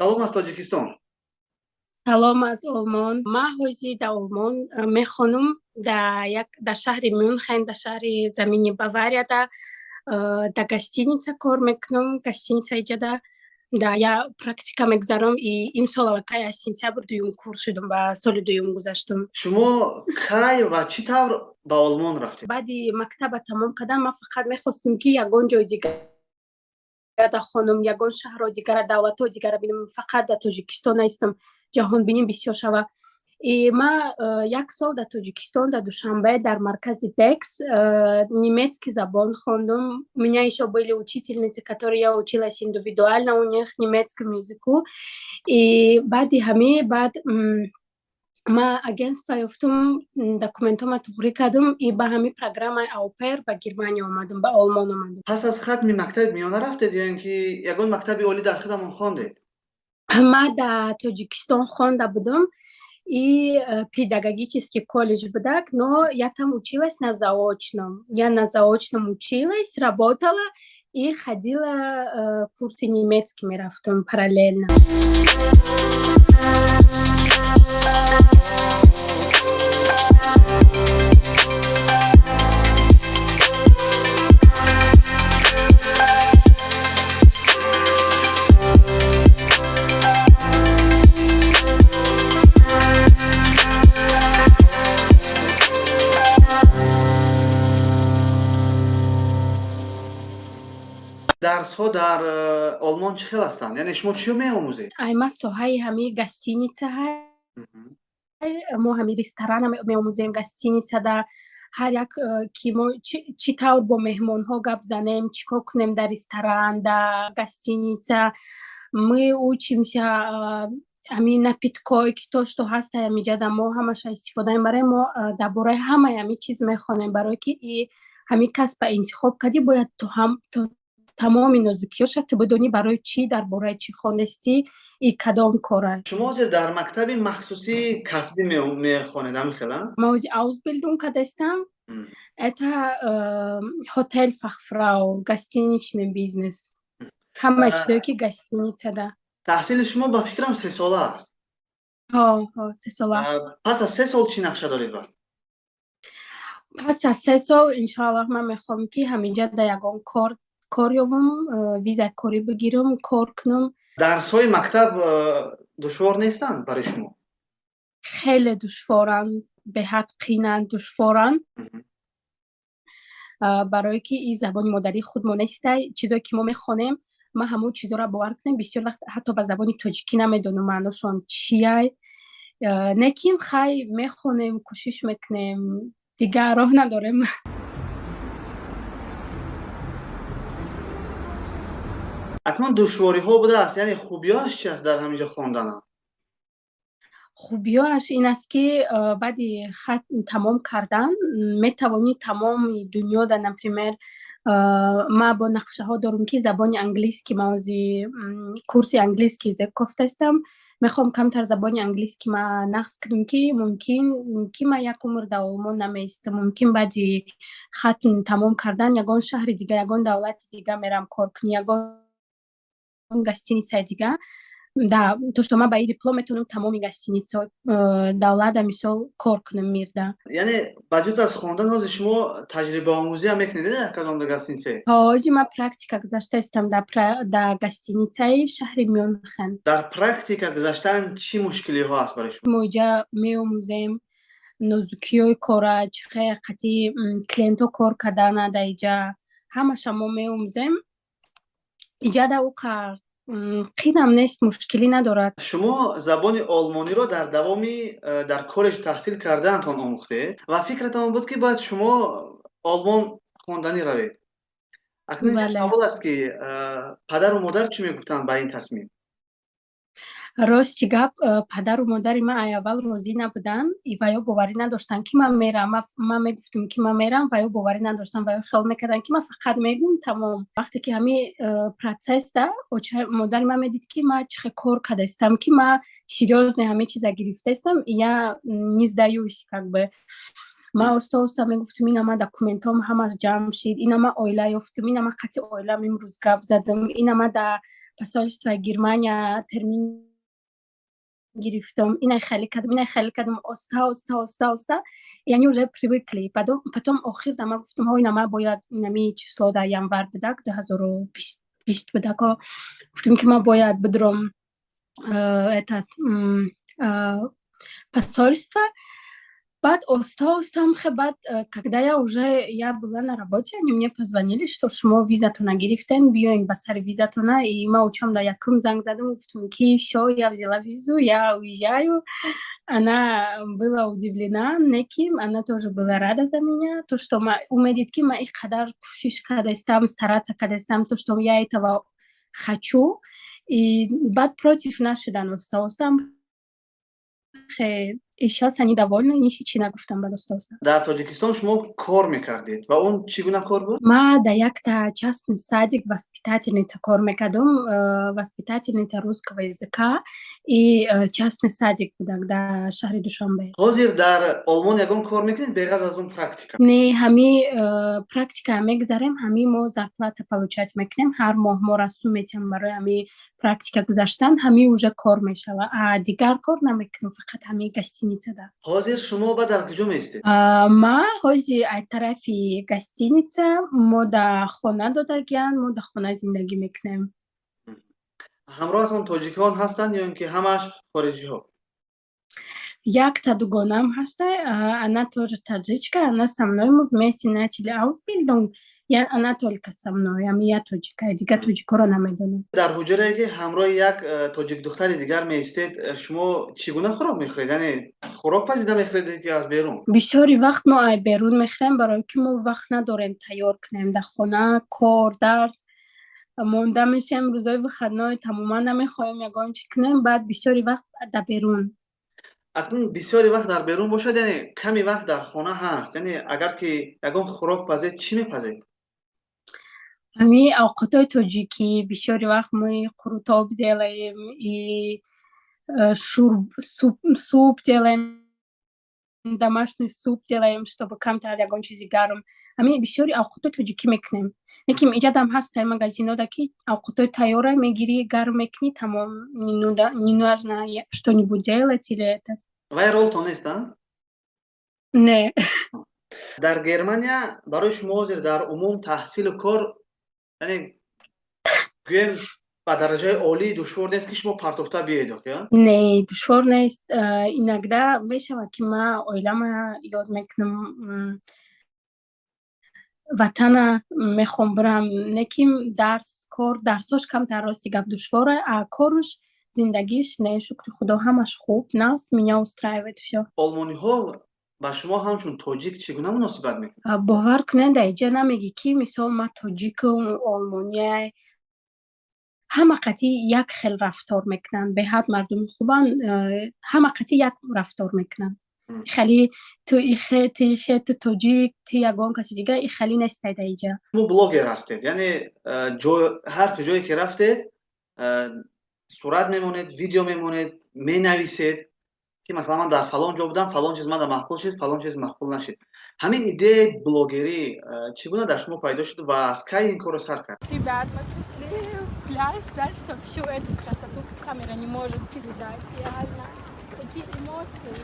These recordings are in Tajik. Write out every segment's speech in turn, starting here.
Салом аз Тоҷикистон. Салом аз Олмон. Ман ҳозир дар Олмон мехонам дар шаҳри Мюнхен, дар шаҳри замини Бавария дар гостиница кор мекунам. Гостиница иҷода дар я практика мегзарам. Имсол аллакай аз сентябр дуюм курс шудам, ба соли дуюм гузаштам. Шумо кай ва чӣ тавр ба Олмон рафтед? Баъди мактаба тамом кардан ман фақат мехостам ки ягон ҷои дигар дар хонам, ягон шаҳрро дигара, давлатҳои дигара бинам. Фақат дар Тоҷикистон наистам ҷаҳонбинӣ бисёр шава. Ман як сол дар Тоҷикистон, дар Душанбе, дар маркази Декс немецкий забон хондам. У меня еще были учительницы, которые я училась индивидуально у них немецкому языку. И баъди ман агентство ёфтам, документома туғрӣ кардам и ба ҳамин программаи аупер ба Германия омадам, ба Олмон омадам. Пас аз хатми мактаби миёна рафтед ё ин ки ягон мактаби олӣ дар худамон хондед? Ман дар Тоҷикистон хонда будам и педагогический колледж будак, но я там училась на заочном. Я на заочном училась, работала и ходила курсы немецкий мерафтам параллельно. дарсҳо дар Олмон чӣ хел ҳастанд? Яъне шумо чиё меомӯзед? Ман соҳаи ҳамин гостиница мо ҳамин ресторана меомӯзем, гостиница да ҳар як ки мо чӣ тавр бо меҳмонҳо гап занем, чӣ кор кунем дар ресторан, дар гостиница. Мы учимся ҳамин напиткҳое ки то што ҳаст ҳаминҷода мо ҳамаша истифода мебарем. Мо дар бораи ҳамаи ҳамин чиз мехонем, барое ки ҳамин касба интихоб кардӣ бояд то тамоми нозукиёшат ту бидонӣ барои чӣ, дар бораи чӣ хонистӣ и кадом кора. Шумо ҳозир дар мактаби махсуси касбӣ мехонед, ҳамин хела? Ман ҳозир Ausbildung кардастам. Это Hotelfachfrau, гостиничный бизнес. Ҳамаи чизое ки гостиницада. Таҳсили шумо ба фикрам 3 сола аст. 3 сола. Пас аз 3 сол чӣ нақша доред ба? Пас аз 3 сол иншоаллоҳ ман мехоҳам ки ҳаминҷа дар ягон кор ёбам, визаи корӣ бигирам, кор кунам. Дарсҳои мактаб душвор нестанд барои шумо? Хеле душворанд, беҳад қийнанд, душворанд. Барое ки ин забони модарии худмон нестай. Чизое ки мо мехонем, ман ҳамон чизоро бовар кунем. Бисёр вақт ҳатто ба забони тоҷикӣ намедонам маъношон чияй. Лекин хай мехонем, кӯшиш мекунем, дигар роҳ надорем. Акнун душвориҳо будааст, яъне хубиёаш чи аст дар ҳаминҷо хонданам? хубиёаш ин аст ки баъди тамом кардан метавонӣ тамоми дунё да, например, ман бо нақшаҳо дорам ки забони английский, ман ҳозир курси английский язык кофтастам. Мехоҳам камтар забони английский ман нақс кунам ки мумкин ки ман як умр дар Олмон намеистам. Мумкин баъди хатм тамом кардан ягон шаҳри дига, ягон давлати дига мерам кор кунӣ, ягон гостиницаи дига. То што ман ба ин диплом метавонам тамоми гостиницаҳои давлатда мисол кор кунам мирда. Яъне ба ҷуз аз хондан ҳозир шумо таҷрибаомӯзӣ ҳам мекунед дар кадомда гостинице? Ҳозир ман практика гузаштаистам дар гостиницаи шаҳри Мюнхен. Дар практика гузаштан чӣ мушкилиҳо аст барои шумо? Мо инҷа меомӯзем нозукиёи кора, чӣ қати клиентҳо кор кардана дар инҷа ҳамаша мо меомӯзем. Инҷа дар қинам нест, мушкилӣ надорад. Шумо забони олмониро дар давоми дар колледж таҳсил кардаантон омӯхтед ва фикратон буд ки бояд шумо Олмон хонданӣ равед. Акнун инҷа савол аст ки падару модар чӣ мегуфтанд ба ин тасмим? Рости гап, падару модари ман аввал розӣ набуданд ва ё боварӣ надоштанд ки ман мерам. Ман мегуфтам ки ман мерам ва ё боварӣ надоштанд ва ё хиёл мекарданд ки ман фақат мегӯям тамом. Вақте ки ҳамин процесда модари ман медид ки ман чӣ хел кор кардаистам, ки ман серьёзно ҳамин чиза гирифтаистам, я не сдаюсь как бы. ма оста мегуфтем инама документам ҳамаш ҷамъ шид, инама оила ёфтум, инама қатъи оилам имрӯз гап задам, инама да посольствои Германия термин гирифтам, инай хеле кардам, оста, и они уже привыкли. Потом охир да ма гуфтам, инама бояд инами число да январ будак 2020 будако, гуфтам ки ма бояд бидурам этот посольство. Баъд остам баъд, когда я была на работе, они мне позвонили, что шумо визатона гирифтен, биёин ба сари визатона. И ма учам да якум занг задам, гуфтам ки всё, я взяла визу, я уезжаю. Она была удивлена, неким, она тоже была рада за меня, то, что умедит ки ма ин қадар кӯшиш кардастам, стараться кардастам, то, что я этого хочу. И баъд против нашидан остам. И сейчас они довольны, и ҳичи нагуфтам ба достоста. дар Тоҷикистон шумо кор мекардед ва он чӣ гуна кор буд? Ма дар якта частный садик воспитательница кор мекардам, воспитательница русского языка, и частный садик будак дар шаҳри Душанбе. Ҳозир дар Олмон ягон кор мекунед беғаз аз он практика? Не, ҳами практика мегзарем, ҳами мо зарплата получать мекунем, ҳар моҳ мо расум метиҳам барои ҳами практика гузаштан, ҳами уже кор мешава, дигар кор намекунем, фақат ҳами гостиницада. Ҳозир шумо ба дар куҷо меистед? Ма ҳозир аз тарафи гостиница, мо дар хона додагиян, мо дар хона зиндагӣ мекунем. ҳамроҳатон тоҷикон ҳастанд ё ин ки ҳамаш хориҷиҳо? Якта дугонам ҳаста, она тоже таджичка, она со мной, мы вместе начали Ausbildung, она только со мной, я тоҷика, дигар тоҷикоро намедонам. Дар ҳуҷрае ки ҳамроҳи як тоҷик духтари дигар меистед, шумо чӣ гуна хӯрок мехӯред? Яъне хӯрок пазида мехӯред ки аз берун? Бисёри вақт мо аз берун мехӯрем, барои ки мо вақт надорем тайёр кунем. Дар хона кор, дарс монда мешавем, рӯзои выходной тамоман намехоҳем ягон чӣ кунем, баъд бисёри вақт дар берун. Акнун бисёри вақт дар берун бошад, яъне ками вақт дар хона ҳаст, яъне агар ки ягон хӯрок пазед, чӣ мепазед? Ҳами авқотҳои тоҷикӣ, бисёри вақт мо қурутоб делаем, и шурб, суп делаем, домашний суп делаем, чтобы камтар ягон чизи гарм. Ҳами бисёри авқотҳои тоҷикӣ мекунем. Лекин инҷа ҳастаи магазинода ки авқотҳои тайёра мегирӣ, гарм мекунӣ, тамом, не нужно что-нибудь делать или это. Вай ролтон нест, а? Не. Дар Германия барои шумо ҳозир дар умум таҳсилу кор, яъне гӯем ба дараҷаи олии душвор нест ки шумо партофта биёед, я? Не, душвор нест. Иногда мешавад ки ман оилама ёд мекунам, ватана мехоҳам бирам, лекин дарсош камтар рости гап душворе, а корш, зиндагиш, не, шукри Худо, ҳамаш хуб, нас, меня устраивает всё. Олмониҳо ба шумо ҳамчун тоҷик чӣ гуна муносибат мекунанд? Бовар кунед, дар инҷа намегӣ ки мисол ман тоҷикам, олмониай, ҳама қатъи як хел рафтор мекунанд. Беҳад мардуми хубанд, ҳама қатъи як рафтор мекунанд. Хеле ту ту тоҷик, ту ягон каси дигар, хеле нестед дар инҷа. Шумо блогер ҳастед, яъне ҳар куҷое ки рафтед, сурат мемонед, видео мемонед, менависед ки масалан ман дар фалон ҷо будам, фалон чиз мана мақбул шид, фалон чиз мақбул нашид. Ҳамин идеяи блогерӣ чӣ гуна дар шумо пайдо шуд ва аз кай ин корро сар кард? Ребят, мы пришли в пляж, жаль, что всю эту красоту камера не может передать. Реально, такие эмоции.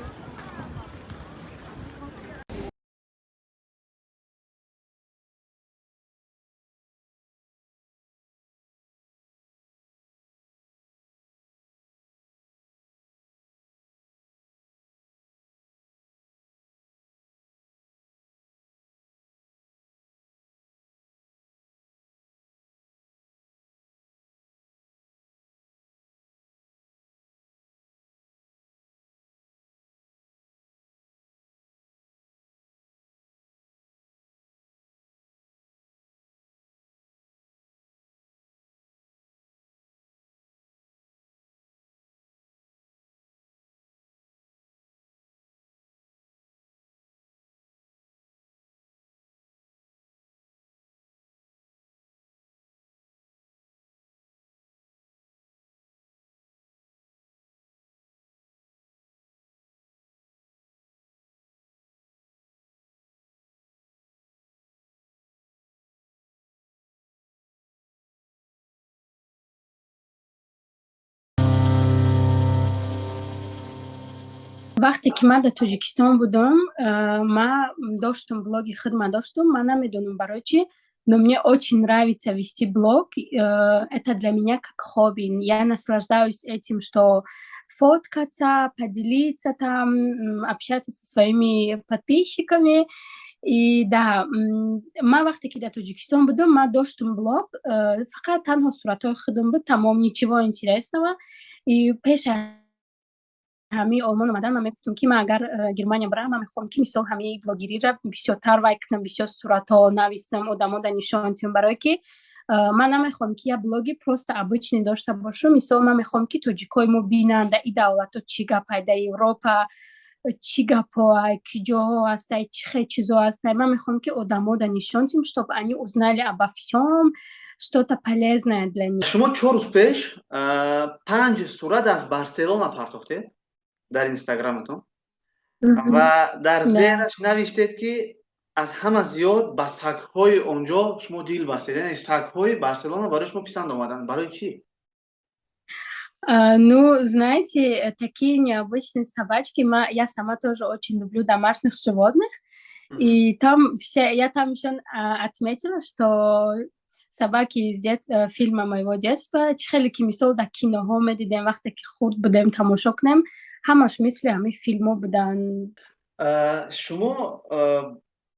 вақте ки ман дар Тоҷикистон будам, ман доштам блоги худам доштам. Ман намедонам барои чӣ, но мне очень нравится вести блог. Это для меня как хобби. Я наслаждаюсь этим, что фоткаться, поделиться там, общаться со своими подписчиками. И да, ман вақте ки дар Тоҷикистон будам, ман доштам блог, фақат танҳо суратҳои худам буд, тамом, ничего интересного. И пеш ҳамаи Олмон омадан ман мегуфтам ки ман агар Германия барам, ман мехоҳам ки мисол ҳамаи блогериро бисёртар вай кунам, бисёр суратҳо нависам, одамо нишон диҳам, барое ки ман намехоҳам ки як блоги просто обычный дошта бошам. Мисол ман мехоҳам ки тоҷикои мо бинанд дар ин давлатҳо чӣ гапай, дар Европа чӣ гапҳоай, куҷоҳо ҳастай, чӣ хел чизо ҳастай. Ман мехоҳам ки одамо нишон диҳам, чтоб они узнали обо всём, что-то полезное для них. Шумо 4 рӯз пеш 5 сурат аз Барселона партохтед дар инстаграматон ва дар зераш навиштед ки аз ҳама зиёд ба сагҳои онҷо шумо дил бастед. Яъне сагҳои Барселона барои шумо писанд омаданд. Барои чӣ? Ну, знаете, такие необычные собачки. Я сама тоже очень люблю домашних животных. И там я там еще отметила, что собаки из фильма моего детства, чӣ хеле ки мисол дар киноҳо медидем, вақте ки хурд будем тамошо кунем, ҳамаш мисли ҳамаи филмҳо буданд. Шумо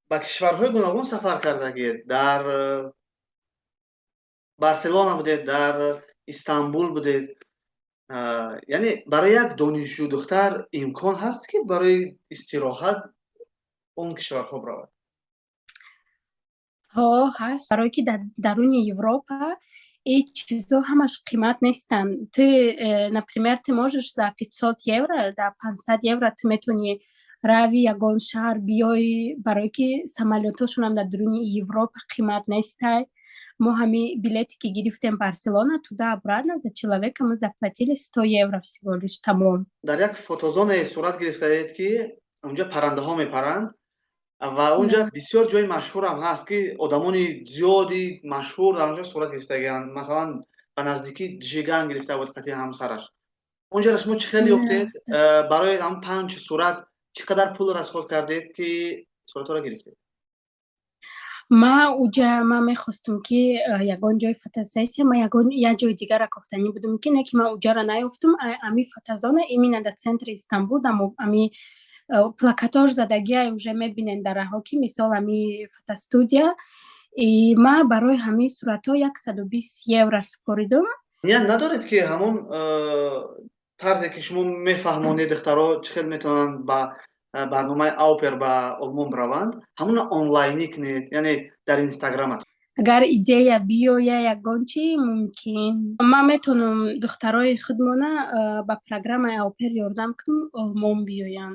ба кишварҳои гуногун сафар кардагед. Дар Барселона будед, дар Истанбул будед. Яъне барои як донишҷӯ духтар имкон ҳаст ки барои истироҳат он кишварҳо баравад? Ҳаст, барое ки дар даруни Европа эч чизо ҳамаш қимат нестанд. Ты, например, ты можешь за 500 евро, за 500 евро ты метавонӣ рави ягон шаҳр биёи, барое ки самолётҳошонам дар даруни Европа қимат нестай. Мы ҳамин билети ки гирифтем Барселона, туда-обратно за человека мы заплатили 100 евро всего лишь, тамом. Дар як фотозоне сурат гирифтаед ки онҷа паррандаҳо мепаранд ва онҷа бисёр ҷои машҳурам ҳаст ки одамони зиёди машҳур дар онҷа сурат гирифтагианд. Масалан, ба наздикӣ Джиган гирифта буд қати ҳамсараш. Онҷаро шумо чӣ хел ёфтед? Барои ҳам 5 сурат чӣ қадар пул расход кардед ки суратҳоро гирифтед? Ман мехостам ки ягон ҷои фотосессия, як ҷои дигаре кофтанӣ будам ки не ки ман уҷаро наёфтам. Ами фотозона именно дар центри Истанбул, ами плакатҳош задагиа уже мебинед дар раҳо ки мисол ами фотостудия. И ман барои ҳамаи суратҳо 120 евро супоридам. Ният надоред ки ҳамон тарзе ки шумо мефаҳмонед духтаро чӣ хел метавонанд ба барномаи Аупер ба Олмон бираванд, ҳамона онлайнӣ кунед, яъне дар инстаграмат. Агар идея биёя ягон чӣ мумкин, ман метавонам духтарои худмона ба программаи Аупер ёрдам кунам, Олмон биёянд.